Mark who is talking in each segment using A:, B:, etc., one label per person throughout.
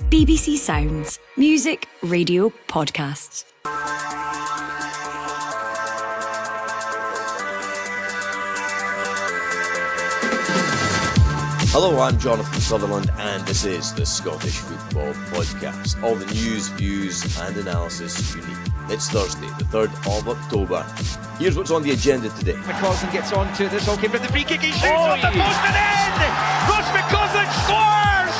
A: BBC Sounds. Music, radio, podcasts.
B: Hello, I'm Jonathan Sutherland, and this is the Scottish Football Podcast. All the news, views, and analysis you need. It's Thursday, the 3rd of October. Here's what's on the agenda today.
C: McCausland gets on to this, all came from the free kick, he shoots on the post and in! Ross McCausland scores!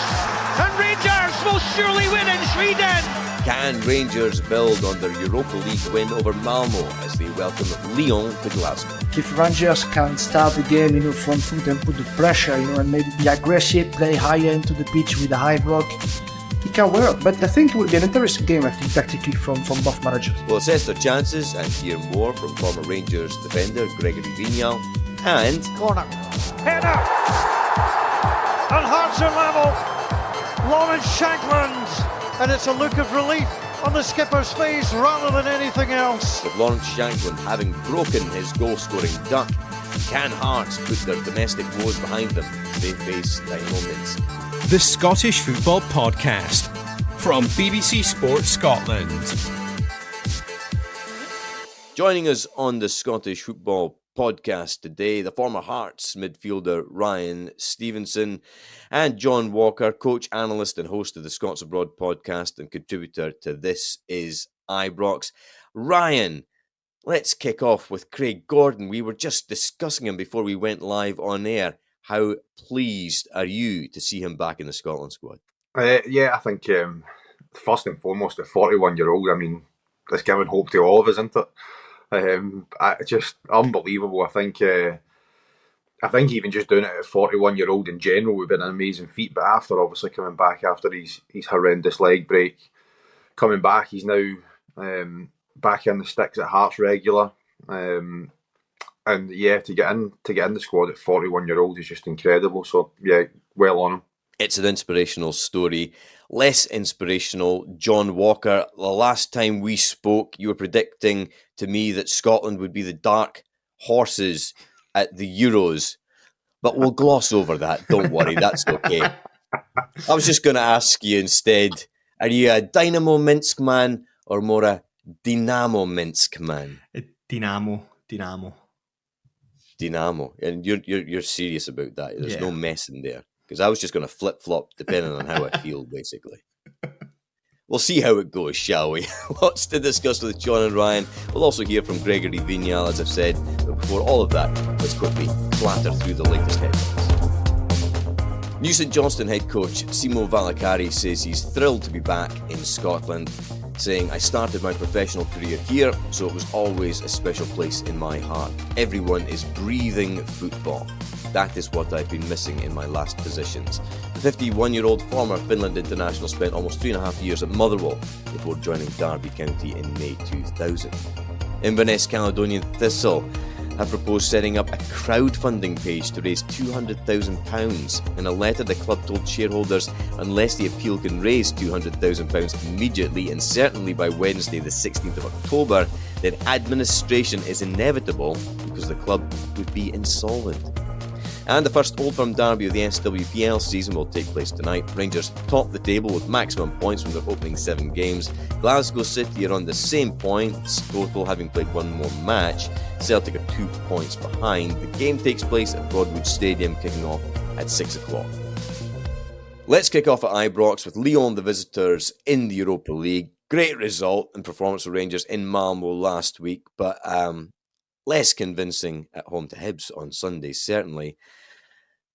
C: And Rangers will surely win in Sweden!
B: Can Rangers build on their Europa League win over Malmo as they welcome Lyon to Glasgow?
D: If Rangers can start the game, front foot and put the pressure, and maybe be aggressive, play higher into the pitch with a high block, it can work. But I think it will be an interesting game, tactically from both managers.
B: We'll assess their chances and hear more from former Rangers defender Gregory Vignal and...
C: Corner, header! And hearts are level! Lawrence Shankland! And it's a look of relief on the skipper's face rather than anything else.
B: With Lawrence Shankland having broken his goal-scoring duck, can Hearts put their domestic woes behind them as they face Dynamo Minsk?
E: The Scottish Football Podcast from BBC Sports Scotland.
B: Joining us on the Scottish Football Podcast today, the former Hearts midfielder Ryan Stevenson and John Walker, coach, analyst and host of the Scots Abroad podcast and contributor to This Is Ibrox. Ryan, let's kick off with Craig Gordon. We were just discussing him before we went live on air. How pleased are you to see him back in the Scotland squad?
F: I think first and foremost, a 41-year-old, it's giving hope to all of us, isn't it? Just unbelievable. I think even just doing it at 41-year-old in general would have been an amazing feat. But after obviously coming back after his horrendous leg break, coming back, he's now back in the sticks at Hearts regular. To get in the squad at 41-year-old is just incredible. So yeah, well on him.
B: It's an inspirational story. Less inspirational, John Walker. The last time we spoke, you were predicting to me that Scotland would be the dark horses at the Euros. But we'll gloss over that. Don't worry, that's okay. I was just going to ask you instead, are you a Dynamo Minsk man or more a Dynamo Minsk man?
G: Dynamo.
B: And you're serious about that. There's no messing there. Because I was just going to flip-flop depending on how I feel, basically. We'll see how it goes, shall we? Lots to discuss with John and Ryan. We'll also hear from Gregory Vignal, as I've said. But before all of that, let's quickly clatter through the latest headlines. New St Johnstone head coach Simo Valakari says he's thrilled to be back in Scotland, saying, "I started my professional career here, so it was always a special place in my heart. Everyone is breathing football. That is what I've been missing in my last positions." The 51-year-old former Finland international spent almost 3.5 years at Motherwell before joining Derby County in May 2000. Inverness Caledonian Thistle have proposed setting up a crowdfunding page to raise £200,000. In a letter, the club told shareholders unless the appeal can raise £200,000 immediately and certainly by Wednesday the 16th of October, then administration is inevitable because the club would be insolvent. And the first Old Firm derby of the SWPL season will take place tonight. Rangers top the table with maximum points from their opening 7 games. Glasgow City are on the same points total, having played one more match. Celtic are 2 points behind. The game takes place at Broadwood Stadium, kicking off at 6 o'clock. Let's kick off at Ibrox with Lyon, the visitors, in the Europa League. Great result and performance for Rangers in Malmo last week, but less convincing at home to Hibs on Sunday, certainly.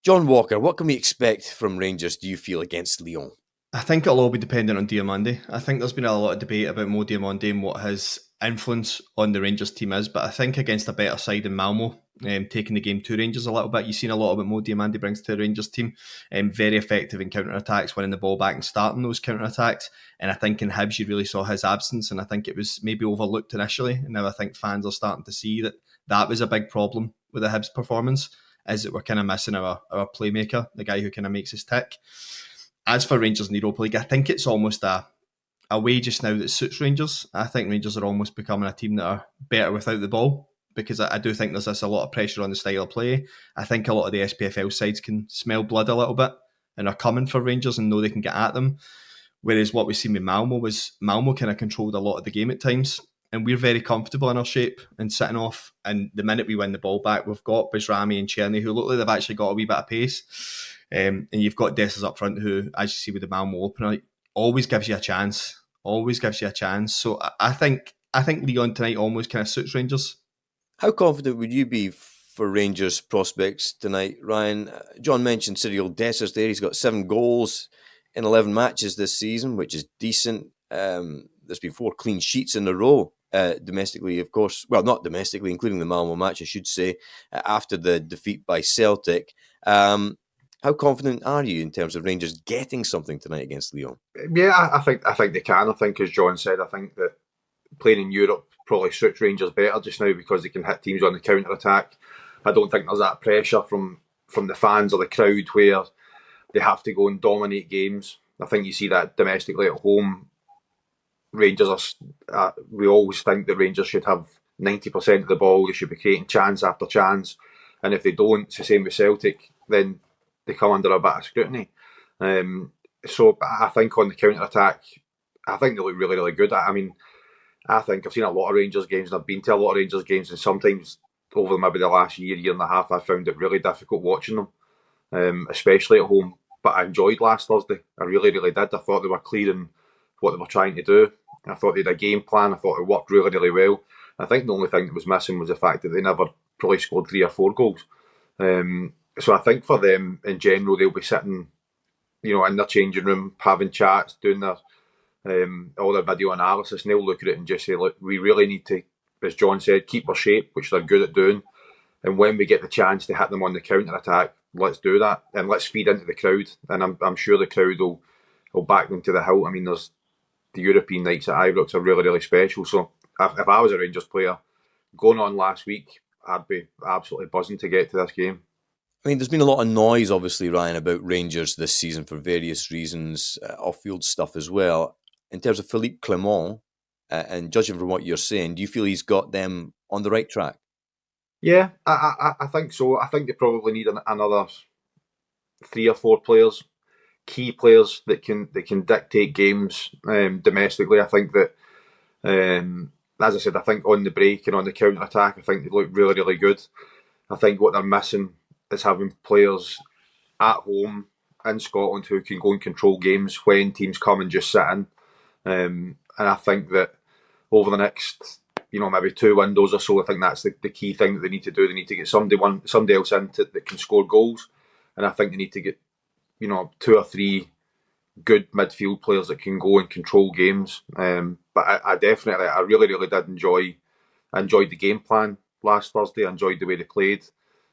B: John Walker, what can we expect from Rangers, do you feel, against Lyon?
G: I think it'll all be dependent on Diomande. I think there's been a lot of debate about Mo Diomande and what his influence on the Rangers team is, but I think against a better side in Malmo, taking the game to Rangers a little bit, you've seen a lot of what Mo Diomande brings to the Rangers team. Very effective in counter-attacks, winning the ball back and starting those counter-attacks. And I think in Hibs you really saw his absence, and I think it was maybe overlooked initially. And now I think fans are starting to see that was a big problem with the Hibs performance, is that we're kind of missing our playmaker, the guy who kind of makes us tick. As for Rangers in the Europa League, I think it's almost a way just now that suits Rangers. I think Rangers are almost becoming a team that are better without the ball, because I do think there's a lot of pressure on the style of play. I think a lot of the SPFL sides can smell blood a little bit and are coming for Rangers and know they can get at them. Whereas what we've seen with Malmo was Malmo kind of controlled a lot of the game at times. And we're very comfortable in our shape and sitting off. And the minute we win the ball back, we've got Bajrami and Cherny, who look like they've actually got a wee bit of pace. And you've got Dessers up front, who, as you see with the Malmo opener, always gives you a chance. Always gives you a chance. So I think Leon tonight almost kind of suits Rangers.
B: How confident would you be for Rangers prospects tonight, Ryan? John mentioned Cyril Dessers there. He's got 7 goals in 11 matches this season, which is decent. There's been 4 clean sheets in a row. Domestically, of course. Well, not domestically, including the Malmo match, I should say, after the defeat by Celtic. How confident are you in terms of Rangers getting something tonight against Lyon?
F: Yeah, I think they can. I think, as John said, I think that playing in Europe probably suits Rangers better just now because they can hit teams on the counter-attack. I don't think there's that pressure from the fans or the crowd where they have to go and dominate games. I think you see that domestically at home. Rangers we always think that Rangers should have 90% of the ball. They should be creating chance after chance, and if they don't, it's the same with Celtic. Then they come under a bit of scrutiny. So I think on the counter attack, I think they look really, really good. I mean, I think I've seen a lot of Rangers games, and I've been to a lot of Rangers games, and sometimes over maybe the last year and a half, I found it really difficult watching them, especially at home. But I enjoyed last Thursday. I really, really did. I thought they were clear in what they were trying to do. I thought they had a game plan. I thought it worked really, really well. I think the only thing that was missing was the fact that they never probably scored 3 or 4 goals. So I think for them in general, they'll be sitting, in their changing room, having chats, doing their all their video analysis, and they'll look at it and just say, look, we really need to, as John said, keep our shape, which they're good at doing. And when we get the chance to hit them on the counter attack, let's do that and let's feed into the crowd. And I'm sure the crowd will back them to the hilt. I mean, there's the European nights at Ibrox are really, really special. So if I was a Rangers player going on last week, I'd be absolutely buzzing to get to this game.
B: I mean, there's been a lot of noise, obviously, Ryan, about Rangers this season for various reasons, off-field stuff as well. In terms of Philippe Clement, and judging from what you're saying, do you feel he's got them on the right track?
F: Yeah, I think so. I think they probably need another 3 or 4 players, key players that can dictate games domestically. I think that, as I said, I think on the break and on the counter attack, I think they look really, really good. I think what they're missing is having players at home in Scotland who can go and control games when teams come and just sit in. And I think that over the next, maybe 2 windows or so, I think that's the key thing that they need to do. They need to get somebody else in that can score goals. And I think they need to get, 2 or 3 good midfield players that can go and control games. But I really, really did enjoyed the game plan last Thursday. I enjoyed the way they played.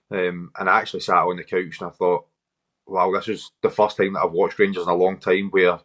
F: And I actually sat on the couch and I thought, wow, this is the first time that I've watched Rangers in a long time where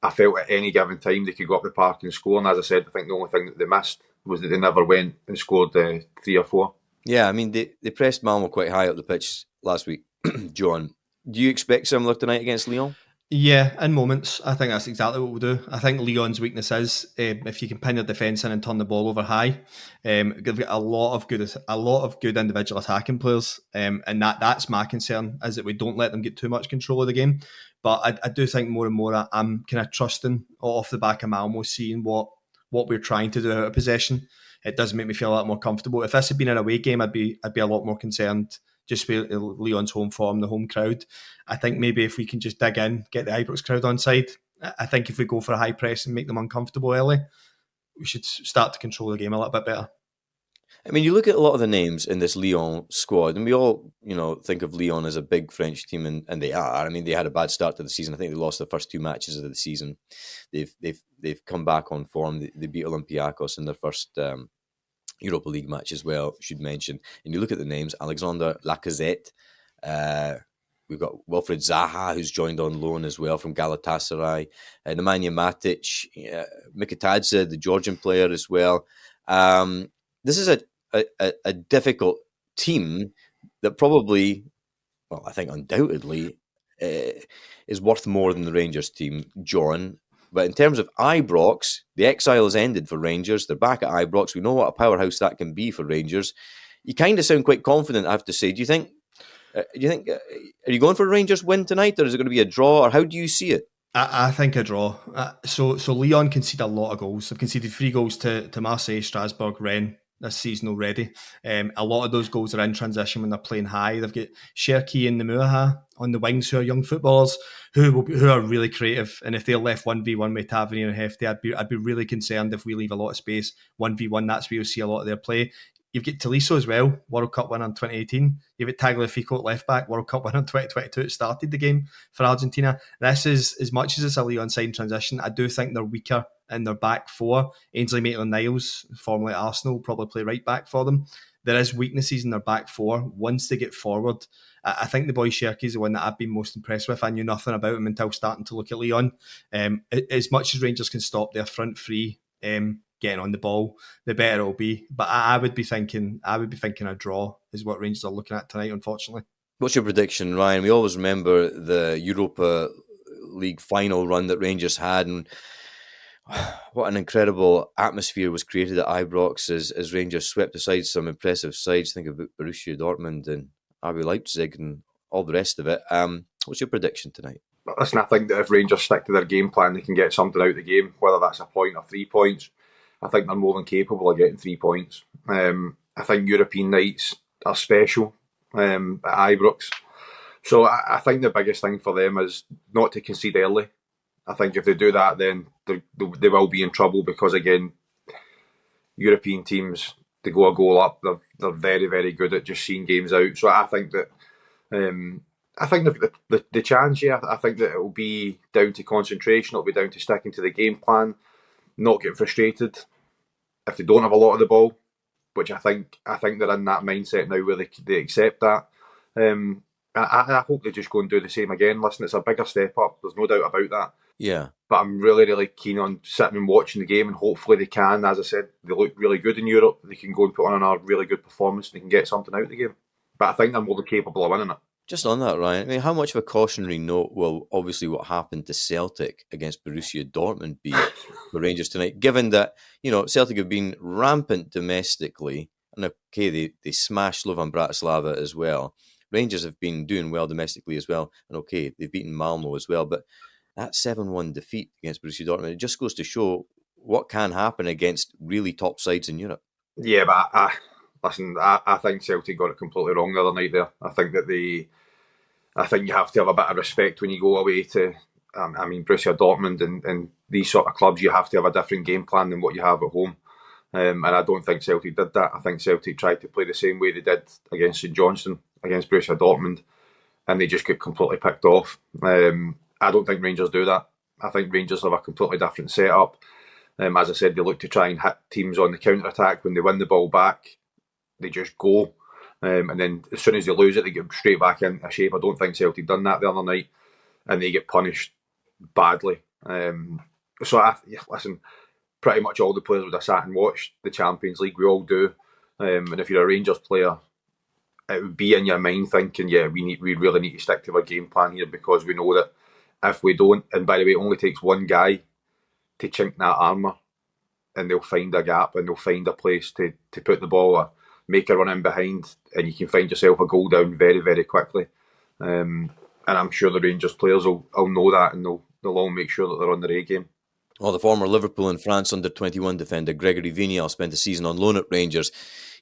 F: I felt at any given time they could go up the park and score. And as I said, I think the only thing that they missed was that they never went and scored 3 or 4.
B: Yeah, I mean, they pressed Malmo quite high up the pitch last week, John. Do you expect similar tonight against Lyon?
G: Yeah, in moments. I think that's exactly what we'll do. I think Lyon's weakness is if you can pin your defence in and turn the ball over high. They've got a lot of good individual attacking players, and that's my concern, is that we don't let them get too much control of the game. But I do think more and more I'm kind of trusting off the back of Malmo, seeing what we're trying to do out of possession. It does make me feel a lot more comfortable. If this had been an away game, I'd be a lot more concerned. Just with Lyon's home form, the home crowd. I think maybe if we can just dig in, get the Ibrox crowd on side, I think if we go for a high press and make them uncomfortable early, we should start to control the game a little bit better.
B: I mean, you look at a lot of the names in this Lyon squad, and we all, think of Lyon as a big French team, and they are. I mean, they had a bad start to the season. I think they lost the first 2 matches of the season. They've come back on form. They beat Olympiacos in their first Europa League match as well, should mention. And you look at the names, Alexander Lacazette, we've got Wilfried Zaha, who's joined on loan as well from Galatasaray, Nemanja Matic, Mikitadze, the Georgian player as well. This is a difficult team that probably, well, I think undoubtedly, is worth more than the Rangers team, John. But in terms of Ibrox, the exile has ended for Rangers. They're back at Ibrox. We know what a powerhouse that can be for Rangers. You kind of sound quite confident, I have to say. Do you think? Are you going for a Rangers win tonight, or is it going to be a draw, or how do you see it?
G: I think a draw. So Lyon conceded a lot of goals. They've conceded 3 goals to Marseille, Strasbourg, Rennes this season already. A lot of those goals are in transition when they're playing high. They've got Cherki and Namuha on the wings, who are young footballers who are really creative. And if they're left 1v1 with Tavernier and Hefty, I'd be really concerned if we leave a lot of space 1v1. That's where you'll see a lot of their play. You've got Tolisso as well, World Cup winner in 2018. You've got Tagliafico at left back, World Cup winner in 2022. It started the game for Argentina. This is, as much as it's a Lyon side in transition, I do think they're weaker in their back four. Ainsley Maitland-Niles, formerly at Arsenal, will probably play right back for them. There is weaknesses in their back four. Once they get forward, I think the boy Cherki is the one that I've been most impressed with. I knew nothing about him until starting to look at Lyon. As much as Rangers can stop their front three getting on the ball, the better it'll be. But I would be thinking a draw is what Rangers are looking at tonight, unfortunately.
B: What's your prediction, Ryan? We always remember the Europa League final run that Rangers had, and what an incredible atmosphere was created at Ibrox as Rangers swept aside some impressive sides. Think about Borussia Dortmund and RB Leipzig and all the rest of it. What's your prediction tonight?
F: Listen, I think that if Rangers stick to their game plan, they can get something out of the game, whether that's a point or 3 points. I think they're more than capable of getting 3 points. I think European nights are special at Ibrox. So I think the biggest thing for them is not to concede early. I think if they do that, then they will be in trouble because, again, European teams, they go a goal up, they're very, very good at just seeing games out. So I think that the chance, I think that it will be down to concentration, it'll be down to sticking to the game plan, not getting frustrated if they don't have a lot of the ball, which I think they're in that mindset now where they accept that. I hope they just go and do the same again. Listen, it's a bigger step up, there's no doubt about that.
B: Yeah.
F: But I'm really, really keen on sitting and watching the game, and hopefully they can. As I said, they look really good in Europe. They can go and put on a really good performance and they can get something out of the game. But I think they're more than capable of winning it.
B: Just on that, Ryan, I mean, how much of a cautionary note will obviously what happened to Celtic against Borussia Dortmund be for Rangers tonight, given that, Celtic have been rampant domestically, and okay, they smashed Slovan Bratislava as well. Rangers have been doing well domestically as well, and okay, they've beaten Malmo as well, but that 7-1 defeat against Borussia Dortmund, it just goes to show what can happen against really top sides in Europe.
F: Yeah, but I think Celtic got it completely wrong the other night there. I think you have to have a bit of respect when you go away to, Borussia Dortmund and these sort of clubs. You have to have a different game plan than what you have at home. And I don't think Celtic did that. I think Celtic tried to play the same way they did against St Johnstone, against Borussia Dortmund, and they just got completely picked off. I don't think Rangers do that. I think Rangers have a completely different setup. As I said, they look to try and hit teams on the counter-attack. When they win the ball back, they just go. And then as soon as they lose it, they get straight back into shape. I don't think Celtic done that the other night, and they get punished badly. Listen, pretty much all the players would have sat and watched the Champions League. We all do. And if you're a Rangers player, it would be in your mind thinking, we really need to stick to our game plan here, because we know that if we don't, and by the way, it only takes one guy to chink that armour, and they'll find a gap and they'll find a place to put the ball or make a run in behind, and you can find yourself a goal down very, very quickly. And I'm sure the Rangers players will know that, and they'll all make sure that they're on their A game.
B: Well, the former Liverpool and France under-21 defender Gregory Vignal spent a season on loan at Rangers.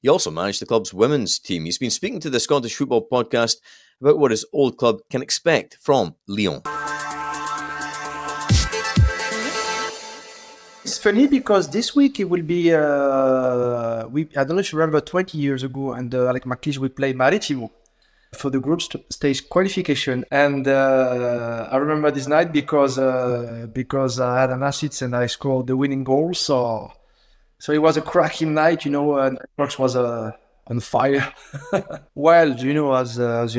B: He also managed the club's women's team. He's been speaking to the Scottish Football Podcast about what his old club can expect from Lyon.
D: It's funny because this week it will be, I don't know if you remember 20 years ago, and Alec McLeish will play Maritimo for the group stage qualification. And I remember this night because I had an assist and I scored the winning goal. So it was a cracking night, and Ibrox was on fire. Well, as you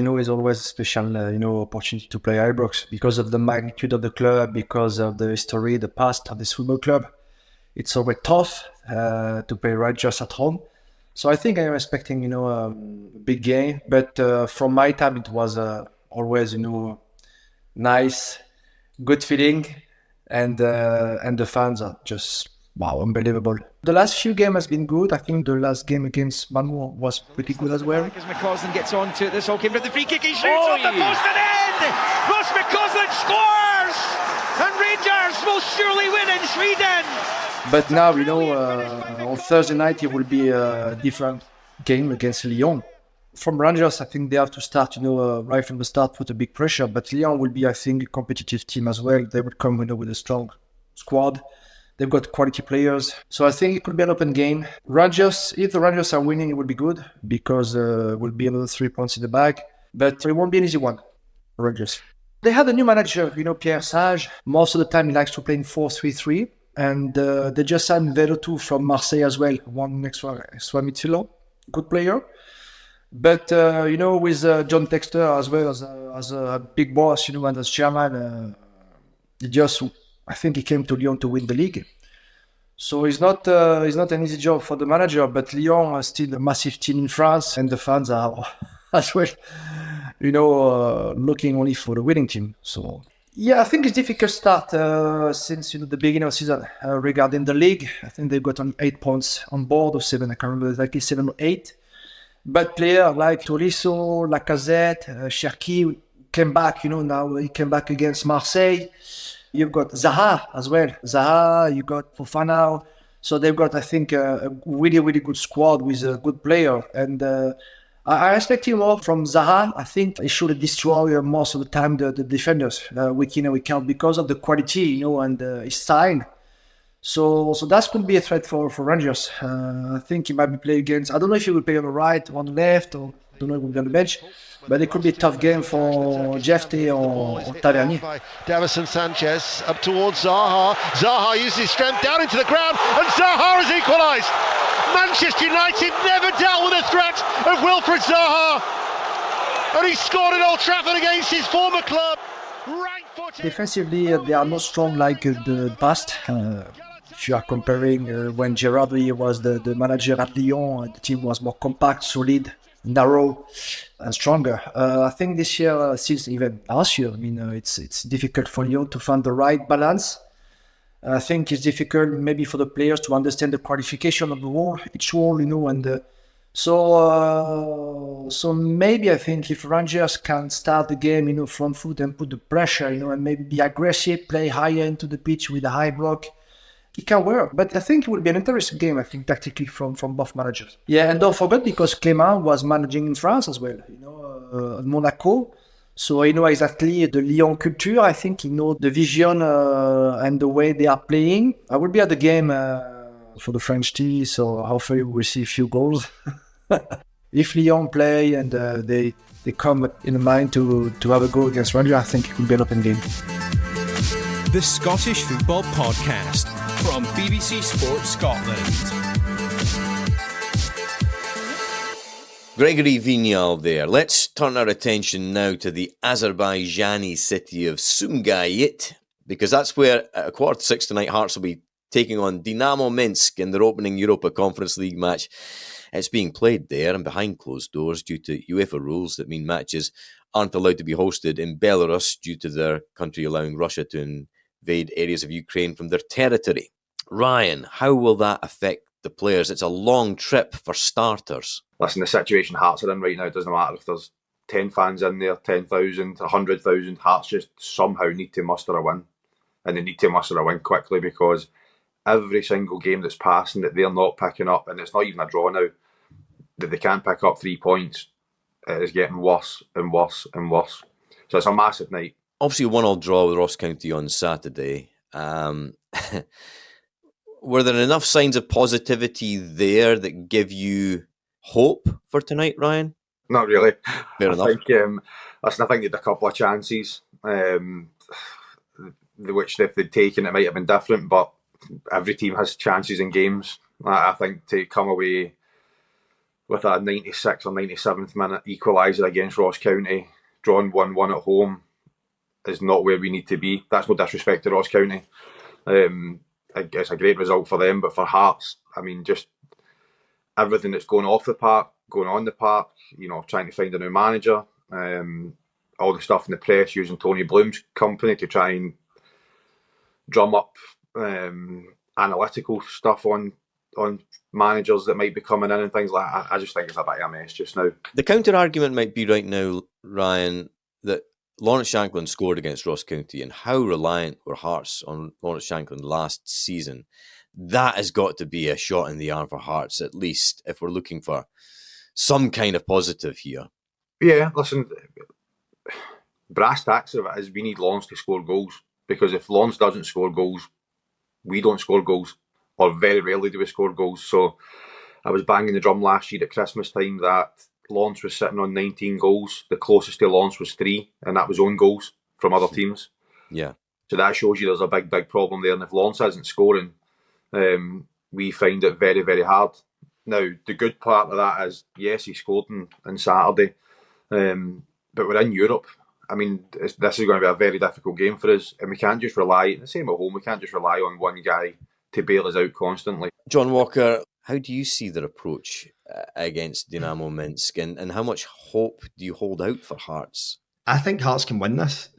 D: know, it's always a special, opportunity to play Ibrox because of the magnitude of the club, because of the history, the past of this football club. It's always tough to play Rangers at home. So I think I am expecting, a big game. But from my time, it was always, nice, good feeling, and the fans are just wow, unbelievable. The last few games has been good. I think the last game against Malmo was pretty good as well.
H: As McCausland gets on to it, this all came from the free kick. He shoots off the post and in! Ross McCausland scores! And Rangers will surely win in Sweden!
D: But now, on Thursday night it will be a different game against Lyon. From Rangers, I think they have to start, right from the start, put a big pressure. But Lyon will be, I think, a competitive team as well. They will come, with a strong squad. They've got quality players. So I think it could be an open game. Rangers, if the Rangers are winning, it will be good because it will be another 3 points in the bag. But it won't be an easy one, Rangers. They had a new manager, Pierre Sage. Most of the time he likes to play in 4-3-3. And they just signed Velotu from Marseille as well. One extra midfielder, good player. But, with John Textor as well as a big boss, and as chairman, I think he came to Lyon to win the league. So it's not an easy job for the manager, but Lyon is still a massive team in France, and the fans are as well, looking only for the winning team. So, yeah, I think it's difficult start since the beginning of the season regarding the league. I think they've got 8 points on board, or 7, I can't remember exactly, 7 or 8. But players like Tolisso, Lacazette, Cherki came back, now he came back against Marseille. You've got Zaha as well. You got Fofana. So they've got, I think, a really, really good squad with a good player. And I expect him more from Zaha. I think he should destroy most of the time the defenders week in and week out because of the quality, and his style. So that could be a threat for Rangers. I think he might be playing against, I don't know if he will play on the right or on the left, or I don't know if he will be on the bench, but it could be a tough game for Jefte or Tavernier.
I: Davison Sanchez up towards Zaha. Zaha uses his strength down into the ground, and Zaha has equalised. Manchester United never dealt with the threat of Wilfried Zaha, and he scored at Old Trafford against his former club.
D: Defensively, they are not strong like the past. If you are comparing when Gerard was the manager at Lyon, the team was more compact, solid, narrow, and stronger. I think this year, since even last year, it's difficult for Lyon to find the right balance. I think it's difficult maybe for the players to understand the qualification of each role, and so maybe I think if Rangers can start the game, front foot and put the pressure, and maybe be aggressive, play higher into the pitch with a high block, it can work. But I think it will be an interesting game, I think, tactically from both managers. Yeah, and don't forget, because Clément was managing in France as well, Monaco. So he knows exactly the Lyon culture. I think he knows the vision and the way they are playing. I will be at the game for the French team, so hopefully we will see a few goals. If Lyon play and they come in mind to have a goal against Rangers, I think it will be an open game.
E: The Scottish Football Podcast from BBC Sports Scotland.
B: Gregory Vignal there. Let's turn our attention now to the Azerbaijani city of Sumgayit, because that's where at 6:15 tonight Hearts will be taking on Dinamo Minsk in their opening Europa Conference League match. It's being played there and behind closed doors due to UEFA rules that mean matches aren't allowed to be hosted in Belarus due to their country allowing Russia to invade areas of Ukraine from their territory. Ryan, how will that affect the players? It's a long trip for starters.
F: Listen, the situation Hearts are in right now, it doesn't matter if there's 10 fans in there, 10,000, 100,000. Hearts just somehow need to muster a win. And they need to muster a win quickly, because every single game that's passing that they're not picking up, and it's not even a draw now, that they can't pick up 3 points, it is getting worse and worse and worse. So it's a massive night.
B: Obviously, a 1-1 draw with Ross County on Saturday. Were there enough signs of positivity there that give you hope for tonight, Ryan?
F: Not really.
B: Fair enough.
F: I think they had a couple of chances, which if they'd taken it might have been different, but every team has chances in games. I think to come away with a 96th or 97th minute equaliser against Ross County, drawn 1-1 at home, is not where we need to be. That's no disrespect to Ross County. It's a great result for them, but for Hearts, just everything that's going off the park, going on the park, trying to find a new manager, all the stuff in the press, using Tony Bloom's company to try and drum up analytical stuff on managers that might be coming in and things like that. I just think it's a bit of a mess just now.
B: The counter-argument might be right now, Ryan, that Lawrence Shankland scored against Ross County, and how reliant were Hearts on Lawrence Shankland last season. That has got to be a shot in the arm for Hearts, at least, if we're looking for some kind of positive here.
F: Yeah, listen, brass tacks of it is we need Lawrence to score goals, because if Lawrence doesn't score goals, we don't score goals, or very rarely do we score goals. So I was banging the drum last year at Christmas time that Lawrence was sitting on 19 goals. The closest to Lawrence was 3, and that was own goals from other teams.
B: Yeah.
F: So that shows you there's a big, big problem there. And if Lawrence isn't scoring, we find it very, very hard. Now, the good part of that is, yes, he scored on Saturday, but we're in Europe. I mean, this is going to be a very difficult game for us, and we can't just rely, the same at home, we can't just rely on one guy to bail us out constantly.
B: John Walker, how do you see their approach against Dynamo Minsk, and how much hope do you hold out for Hearts?
G: I think Hearts can win this.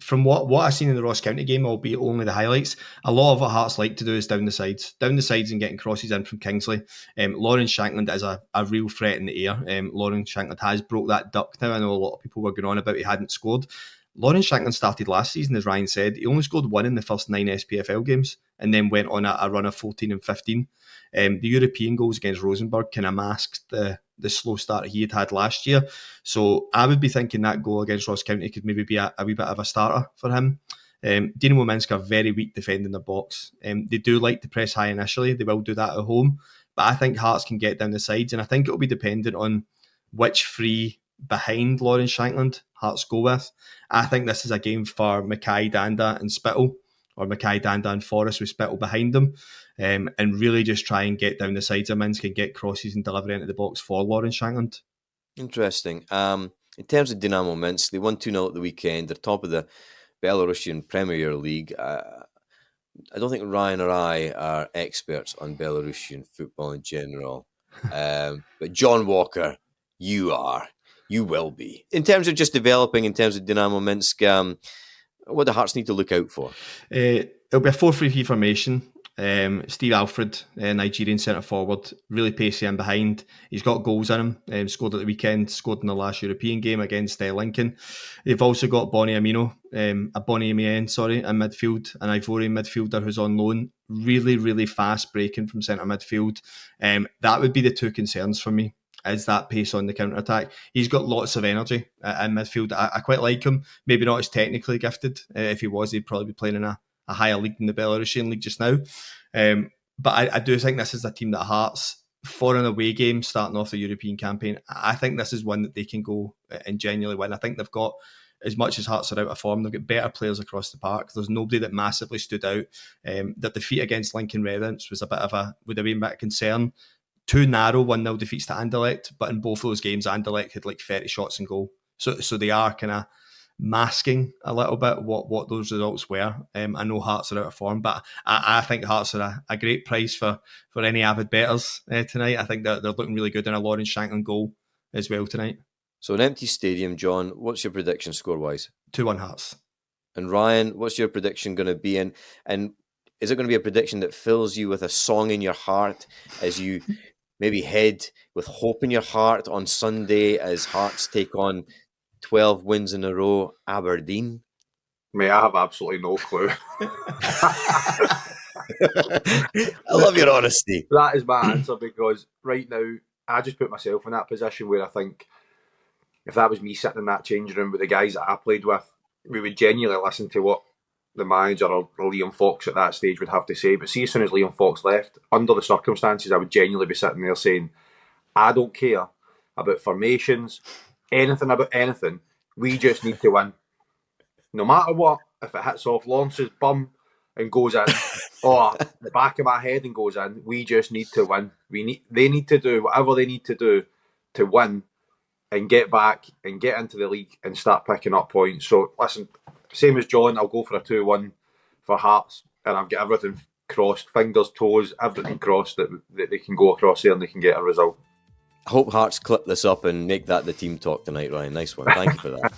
G: From what I've seen in the Ross County game, albeit only the highlights, a lot of what Hearts like to do is down the sides and getting crosses in from Kingsley. Lawrence Shankland is a real threat in the air. Lawrence Shankland has broke that duck now. I know a lot of people were going on about he hadn't scored. Lawrence Shankland started last season, as Ryan said. He only scored 1 in the first 9 SPFL games and then went on a run of 14 and 15. The European goals against Rosenborg kind of masked the slow start he had last year. So I would be thinking that goal against Ross County could maybe be a wee bit of a starter for him. Dynamo Minsk are very weak defending the box. They do like to press high initially. They will do that at home. But I think Hearts can get down the sides, and I think it will be dependent on which three behind Lawrence Shankland Hearts go with. I think this is a game for Mackay, Danda and Spittle, or Mackay, Danda and Forrest with Spittle behind them, and really just try and get down the sides of Minsk and get crosses and delivery into the box for Lawrence Shankland.
B: Interesting. In terms of Dynamo Minsk, they won 2-0 at the weekend. They're top of the Belarusian Premier League. I don't think Ryan or I are experts on Belarusian football in general. But John Walker, you are. You will be. In terms of just developing, in terms of Dynamo Minsk, what do Hearts need to look out for?
G: It'll be a 4-3-3 formation. Steve Alfred, Nigerian centre forward, really pacey in behind. He's got goals in him. Scored at the weekend, scored in the last European game against Lincoln. They've also got Bonnie Amien, in midfield, an Ivorian midfielder who's on loan. Really, really fast breaking from centre midfield. That would be the two concerns for me, is that pace on the counter-attack. He's got lots of energy in midfield. I quite like him. Maybe not as technically gifted. If he was, he'd probably be playing in a higher league than the Belarusian league just now. But I do think this is a team that Hearts, for an away game starting off the European campaign, I think this is one that they can go and genuinely win. I think they've got, as much as Hearts are out of form, they've got better players across the park. There's nobody that massively stood out. Their defeat against Lincoln Redents was would have been a bit of concern. 2 narrow 1-0 defeats to Anderlecht, but in both those games, Anderlecht had like 30 shots in goal. So they are kind of masking a little bit what those results were. I know Hearts are out of form, but I think Hearts are a great price for any avid bettors tonight. I think they're looking really good in a Lawrence Shankland goal as well tonight.
B: So an empty stadium, John. What's your prediction score-wise?
G: 2-1 Hearts.
B: And Ryan, what's your prediction going to be? And is it going to be a prediction that fills you with a song in your heart as you maybe head with hope in your heart on Sunday as Hearts take on 12 wins in a row, Aberdeen?
F: Mate, I have absolutely no clue.
B: I love your honesty.
F: That is my answer, because right now, I just put myself in that position where I think if that was me sitting in that changing room with the guys that I played with, we would genuinely listen to what the manager or Liam Fox at that stage would have to say. But see, as soon as Liam Fox left, under the circumstances, I would genuinely be sitting there saying, I don't care about formations, anything about anything. We just need to win. No matter what, if it hits off Lawrence's bum and goes in, or the back of my head and goes in, we just need to win. They need to do whatever they need to do to win and get back and get into the league and start picking up points. So listen, same as John, I'll go for a 2-1 for Hearts, and I've got everything crossed, fingers, toes, everything crossed that they can go across there and they can get a result.
B: I hope Hearts clip this up and make that the team talk tonight, Ryan. Nice one. Thank you for that.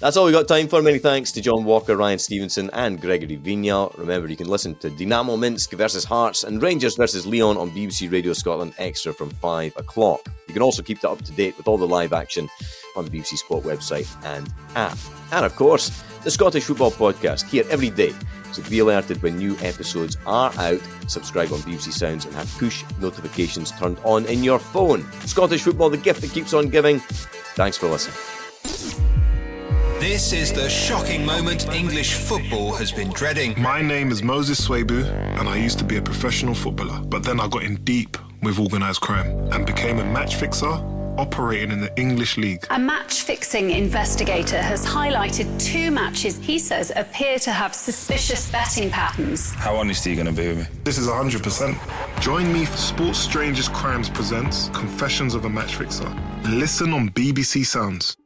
B: That's all we got time for. Many thanks to John Walker, Ryan Stevenson and Gregory Vignal. Remember, you can listen to Dynamo Minsk versus Hearts and Rangers versus Lyon on BBC Radio Scotland Extra from 5 o'clock. You can also keep that up to date with all the live action on the BBC Sport website and app. And of course, the Scottish Football Podcast here every day. So to be alerted when new episodes are out, subscribe on BBC Sounds and have push notifications turned on in your phone. Scottish football, the gift that keeps on giving. Thanks for listening.
J: This is the shocking moment English football has been dreading.
K: My name is Moses Swabu, and I used to be a professional footballer. But then I got in deep with organised crime and became a match fixer operating in the English League.
L: A match-fixing investigator has highlighted 2 matches he says appear to have suspicious betting patterns.
M: How honest are you going to be with me?
K: This is 100%. Join me for Sports Strangers Crimes presents Confessions of a Match Fixer. Listen on BBC Sounds.